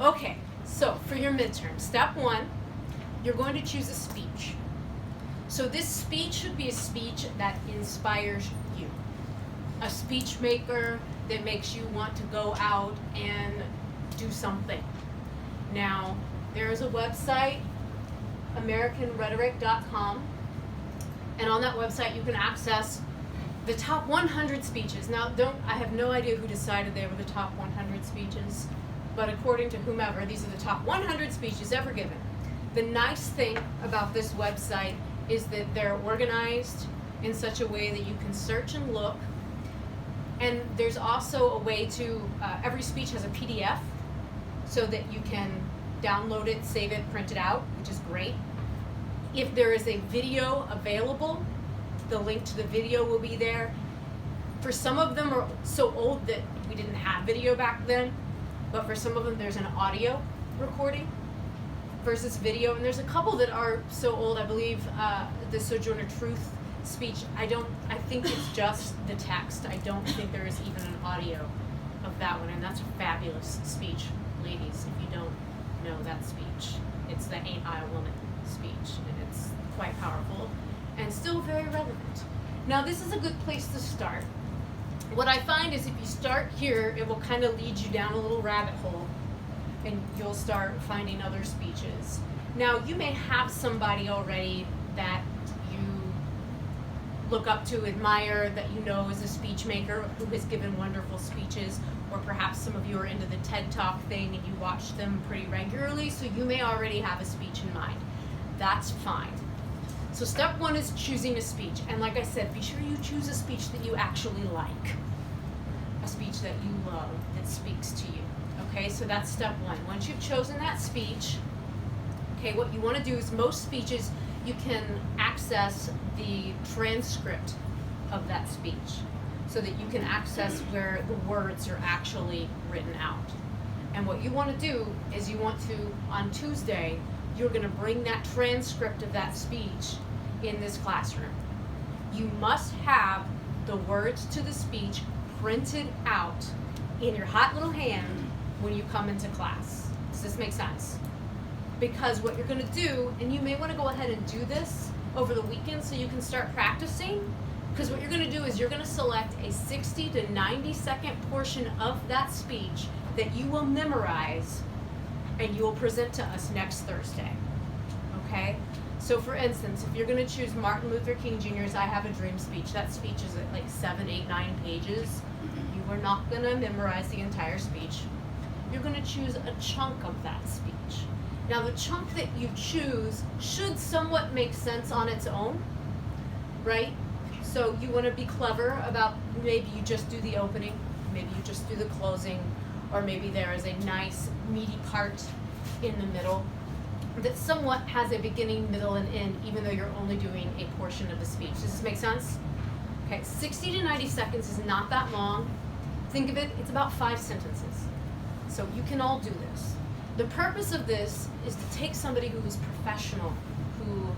Okay, so for your midterm, step one, you're going to choose a speech. So this speech should be a speech that inspires you. A speech maker that makes you want to go out and do something. Now, there is a website, AmericanRhetoric.com, and on that website you can access the top 100 speeches. Now, I have no idea who decided they were the top 100 speeches, but according to whomever, these are the top 100 speeches ever given. The nice thing about this website is that they're organized in such a way that you can search and look. And there's also a way to, every speech has a PDF so that you can download it, save it, print it out, which is great. If there is a video available, the link to the video will be there. For some of them are so old that we didn't have video back then, but for some of them there's an audio recording versus video. And there's a couple that are so old, I believe the Sojourner Truth speech, I think it's just the text. I don't think there is even an audio of that one, and that's a fabulous speech, ladies, if you don't know that speech. It's the Ain't I a Woman speech, and it's quite powerful and still very relevant. Now, this is a good place to start. What I find is if you start here, it will kind of lead you down a little rabbit hole, and you'll start finding other speeches. Now, you may have somebody already that you look up to, admire, that you know is a speech maker who has given wonderful speeches, or perhaps some of you are into the TED Talk thing and you watch them pretty regularly, so you may already have a speech in mind. That's fine. So step one is choosing a speech, and like I said, be sure you choose a speech that you actually like, a speech that you love, that speaks to you. Okay, so that's step one. Once you've chosen that speech, okay, what you want to do is most speeches you can access the transcript of that speech so that you can access where the words are actually written out. And what you want to do is you want to, on Tuesday, you're going to bring that transcript of that speech in this classroom. You must have the words to the speech printed out in your hot little hand when you come into class. Does this make sense? Because what you're going to do, and you may want to go ahead and do this over the weekend so you can start practicing, because what you're going to do is you're going to select a 60 to 90 second portion of that speech that you will memorize and you will present to us next Thursday. Okay? So for instance, if you're going to choose Martin Luther King Jr.'s I Have a Dream speech, that speech is at like 7, 8, 9 pages. You are not going to memorize the entire speech. You're going to choose a chunk of that speech. Now the chunk that you choose should somewhat make sense on its own, right? So you want to be clever about, maybe you just do the opening, maybe you just do the closing, or maybe there is a nice meaty part in the middle that somewhat has a beginning, middle, and end, even though you're only doing a portion of the speech. Does this make sense? Okay, 60 to 90 seconds is not that long. Think of it, it's about 5 sentences. So you can all do this. The purpose of this is to take somebody who is professional, who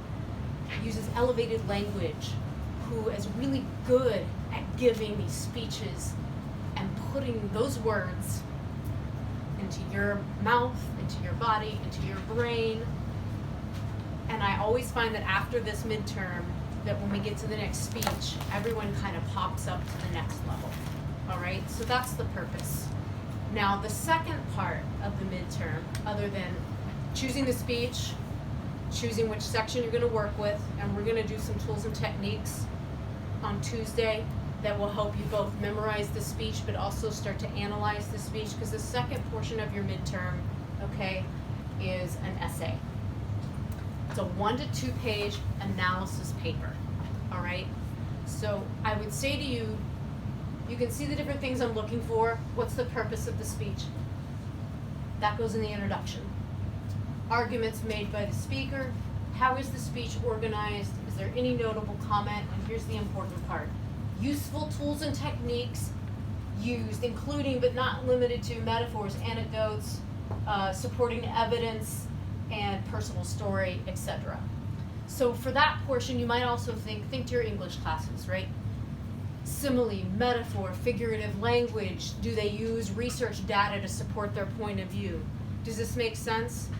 uses elevated language, who is really good at giving these speeches and putting those words into your mouth, into your body, into your brain. And I always find that after this midterm, that when we get to the next speech, everyone kind of pops up to the next level. All right, so that's the purpose. Now, the second part of the midterm, other than choosing the speech, choosing which section you're going to work with, and we're going to do some tools and techniques on Tuesday that will help you both memorize the speech but also start to analyze the speech, because the second portion of your midterm, okay, is an essay. It's a 1 to 2 page analysis paper, all right? So I would say to you, you can see the different things I'm looking for. What's the purpose of the speech? That goes in the introduction. Arguments made by the speaker. How is the speech organized? Is there any notable comment? And here's the important part. Useful tools and techniques used, including but not limited to metaphors, anecdotes, supporting evidence, and personal story, etc. So for that portion, you might also think to your English classes, right? Simile, metaphor, figurative language. Do they use research data to support their point of view? Does this make sense?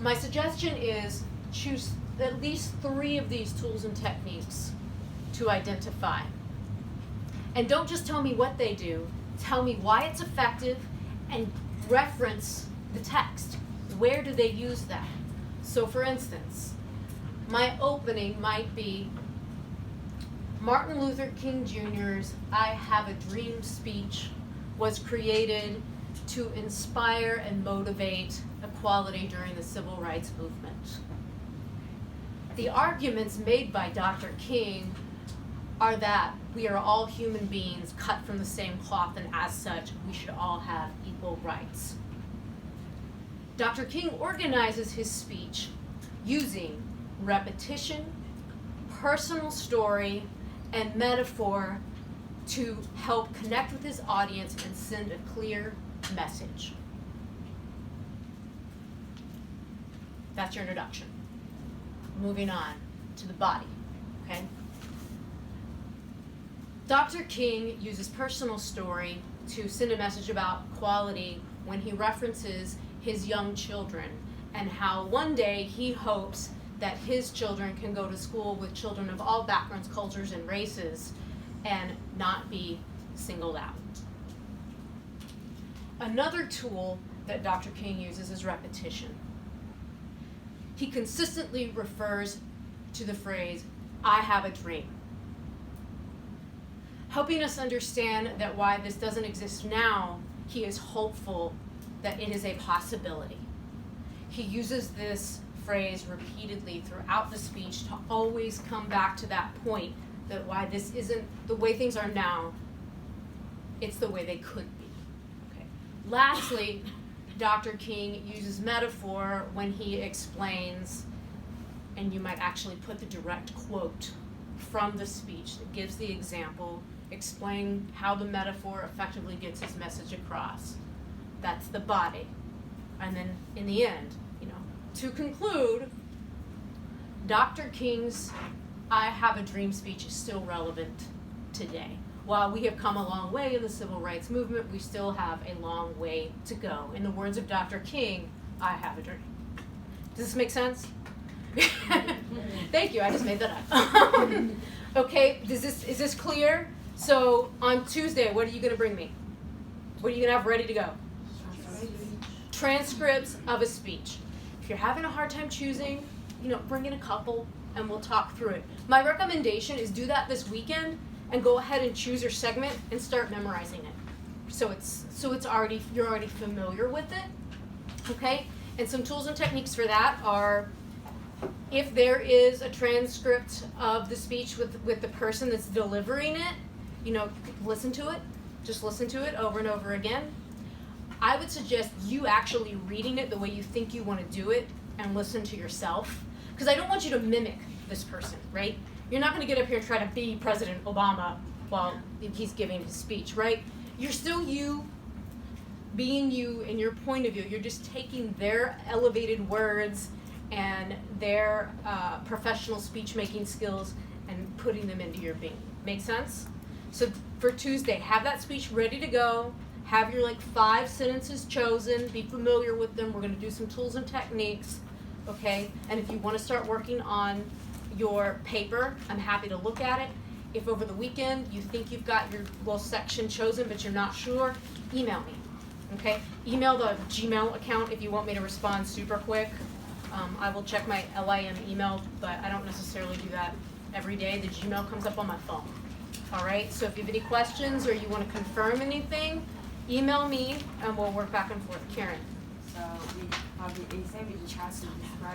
My suggestion is choose at least 3 of these tools and techniques to identify. And don't just tell me what they do, tell me why it's effective and reference the text. Where do they use that? So for instance, my opening might be Martin Luther King Jr.'s I Have a Dream speech was created to inspire and motivate equality during the civil rights movement. The arguments made by Dr. King are that we are all human beings cut from the same cloth, and as such, we should all have equal rights. Dr. King organizes his speech using repetition, personal story, and metaphor to help connect with his audience and send a clear message. That's your introduction. Moving on to the body, okay? Dr. King uses personal story to send a message about equality when he references his young children and how one day he hopes that his children can go to school with children of all backgrounds, cultures, and races and not be singled out. Another tool that Dr. King uses is repetition. He consistently refers to the phrase, I have a dream, helping us understand that while this doesn't exist now, he is hopeful that it is a possibility. He uses this phrase repeatedly throughout the speech to always come back to that point that why this isn't the way things are now, it's the way they could be. Okay. Lastly, Dr. King uses metaphor when he explains, and you might actually put the direct quote from the speech that gives the example, explain how the metaphor effectively gets his message across. That's the body. And then in the end, to conclude, Dr. King's I Have a Dream speech is still relevant today. While we have come a long way in the civil rights movement, we still have a long way to go. In the words of Dr. King, I have a dream. Does this make sense? Thank you, I just made that up. Okay, is this clear? So on Tuesday, what are you gonna bring me? What are you gonna have ready to go? Transcripts of a speech. If you're having a hard time choosing, bring in a couple and we'll talk through it. My recommendation is do that this weekend and go ahead and choose your segment and start memorizing it. So you're already familiar with it, okay? And some tools and techniques for that are, if there is a transcript of the speech with the person that's delivering it, listen to it. Just listen to it over and over again. I would suggest you actually reading it the way you think you want to do it and listen to yourself. Because I don't want you to mimic this person, right? You're not going to get up here and try to be President Obama while he's giving his speech, right? You're still you, being you in your point of view. You're just taking their elevated words and their professional speech-making skills and putting them into your being. Make sense? So for Tuesday, have that speech ready to go. Have your 5 sentences chosen, be familiar with them. We're going to do some tools and techniques, okay? And if you want to start working on your paper, I'm happy to look at it. If over the weekend you think you've got your little section chosen but you're not sure, email me, okay? Email the Gmail account if you want me to respond super quick. I will check my LIM email, but I don't necessarily do that every day. The Gmail comes up on my phone, all right? So if you have any questions or you want to confirm anything, email me and we'll work back and forth. Karen. So we have the exam in chance to describe